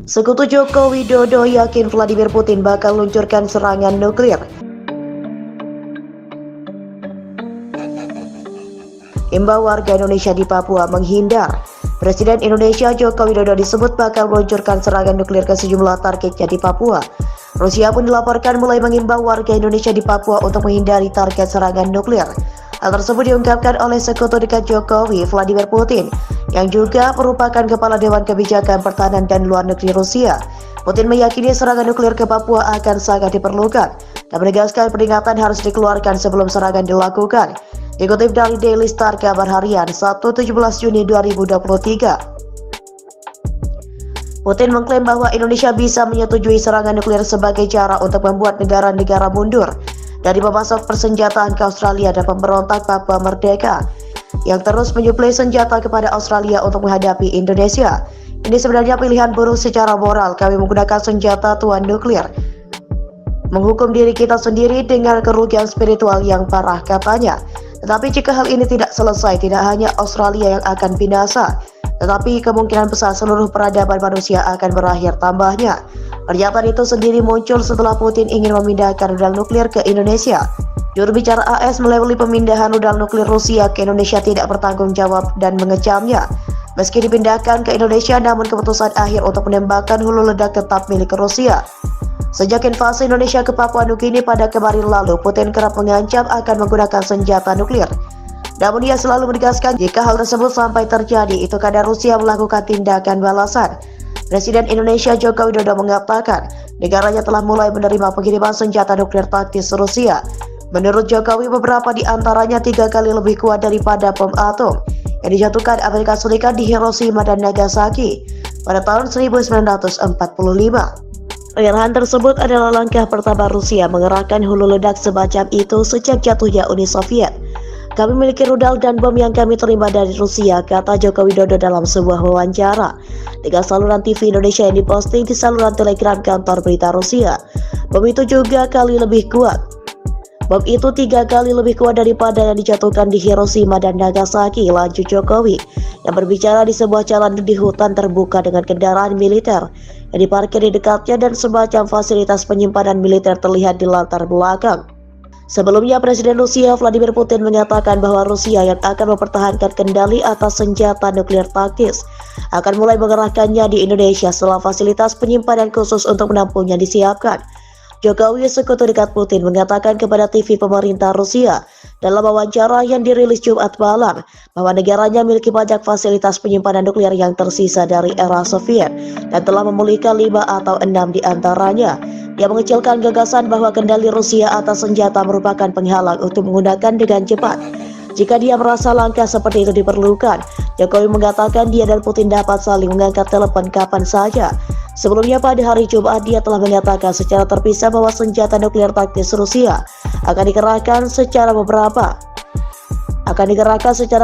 Sekutu Joko Widodo yakin Vladimir Putin bakal luncurkan serangan nuklir. Imbau warga Indonesia di Papua menghindar. Presiden Indonesia Joko Widodo disebut bakal meluncurkan serangan nuklir ke sejumlah targetnya di Papua. Rusia pun dilaporkan mulai mengimbau warga Indonesia di Papua untuk menghindari target serangan nuklir. Hal tersebut diungkapkan oleh sekutu dekat Jokowi, Vladimir Putin, yang juga merupakan Kepala Dewan Kebijakan Pertahanan dan Luar Negeri Rusia. Putin meyakini serangan nuklir ke Papua akan sangat diperlukan dan menegaskan peringatan harus dikeluarkan sebelum serangan dilakukan. Dikutip dari Daily Star kabar harian 1-17 Juni 2023. Putin mengklaim bahwa Indonesia bisa menyetujui serangan nuklir sebagai cara untuk membuat negara-negara mundur dari memasok persenjataan ke Australia dan pemberontak Papua Merdeka yang terus menyuplai senjata kepada Australia untuk menghadapi Indonesia. Ini sebenarnya pilihan buruk secara moral. Kami menggunakan senjata tuan nuklir, menghukum diri kita sendiri dengan kerugian spiritual yang parah, katanya. Tetapi jika hal ini tidak selesai, tidak hanya Australia yang akan binasa, tetapi kemungkinan besar seluruh peradaban manusia akan berakhir, tambahnya. Pernyataan itu sendiri muncul setelah Putin ingin memindahkan rudal nuklir ke Indonesia. Juru bicara AS melabeli pemindahan rudal nuklir Rusia ke Indonesia tidak bertanggung jawab dan mengecamnya. Meski dipindahkan ke Indonesia, namun keputusan akhir untuk menembakkan hulu ledak tetap milik Rusia. Sejak invasi Indonesia ke Papua Nugini pada kemarin lalu, Putin kerap mengancam akan menggunakan senjata nuklir. Namun ia selalu menegaskan jika hal tersebut sampai terjadi, itu karena Rusia melakukan tindakan balasan. Presiden Indonesia Joko Widodo mengatakan negaranya telah mulai menerima pengiriman senjata nuklir taktis Rusia. Menurut Jokowi, beberapa di antaranya 3 kali lebih kuat daripada bom atom yang dijatuhkan Amerika Serikat di Hiroshima dan Nagasaki pada tahun 1945. Pengerahan tersebut adalah langkah pertama Rusia mengerahkan hulu ledak semacam itu sejak jatuhnya Uni Soviet. Kami memiliki rudal dan bom yang kami terima dari Rusia, kata Joko Widodo dalam sebuah wawancara dengan saluran TV Indonesia yang diposting di saluran Telegram kantor berita Rusia. Bom itu juga kali lebih kuat. Bom itu 3 kali lebih kuat daripada yang dijatuhkan di Hiroshima dan Nagasaki, lanjut Jokowi, yang berbicara di sebuah jalan di hutan terbuka dengan kendaraan militer yang diparkir di dekatnya dan semacam fasilitas penyimpanan militer terlihat di latar belakang. Sebelumnya, Presiden Rusia Vladimir Putin menyatakan bahwa Rusia yang akan mempertahankan kendali atas senjata nuklir taktis akan mulai mengerahkannya di Indonesia setelah fasilitas penyimpanan khusus untuk menampungnya disiapkan. Jokowi, sekutu dekat Putin, mengatakan kepada TV pemerintah Rusia dalam wawancara yang dirilis Jumat malam bahwa negaranya memiliki banyak fasilitas penyimpanan nuklir yang tersisa dari era Soviet dan telah memulihkan 5 atau 6 di antaranya. Dia mengecilkan gagasan bahwa kendali Rusia atas senjata merupakan penghalang untuk menggunakan dengan cepat jika dia merasa langkah seperti itu diperlukan. Jokowi mengatakan dia dan Putin dapat saling mengangkat telepon kapan saja. Sebelumnya pada hari Jumat dia telah menyatakan secara terpisah bahwa senjata nuklir taktis Rusia akan dikerahkan secara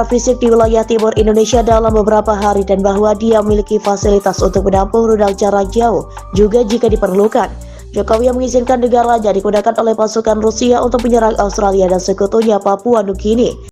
fisik di wilayah timur Indonesia dalam beberapa hari dan bahwa dia memiliki fasilitas untuk menampung rudal jarak jauh juga jika diperlukan. Jokowi yang mengizinkan negaranya digunakan oleh pasukan Rusia untuk menyerang Australia dan sekutunya Papua Nugini.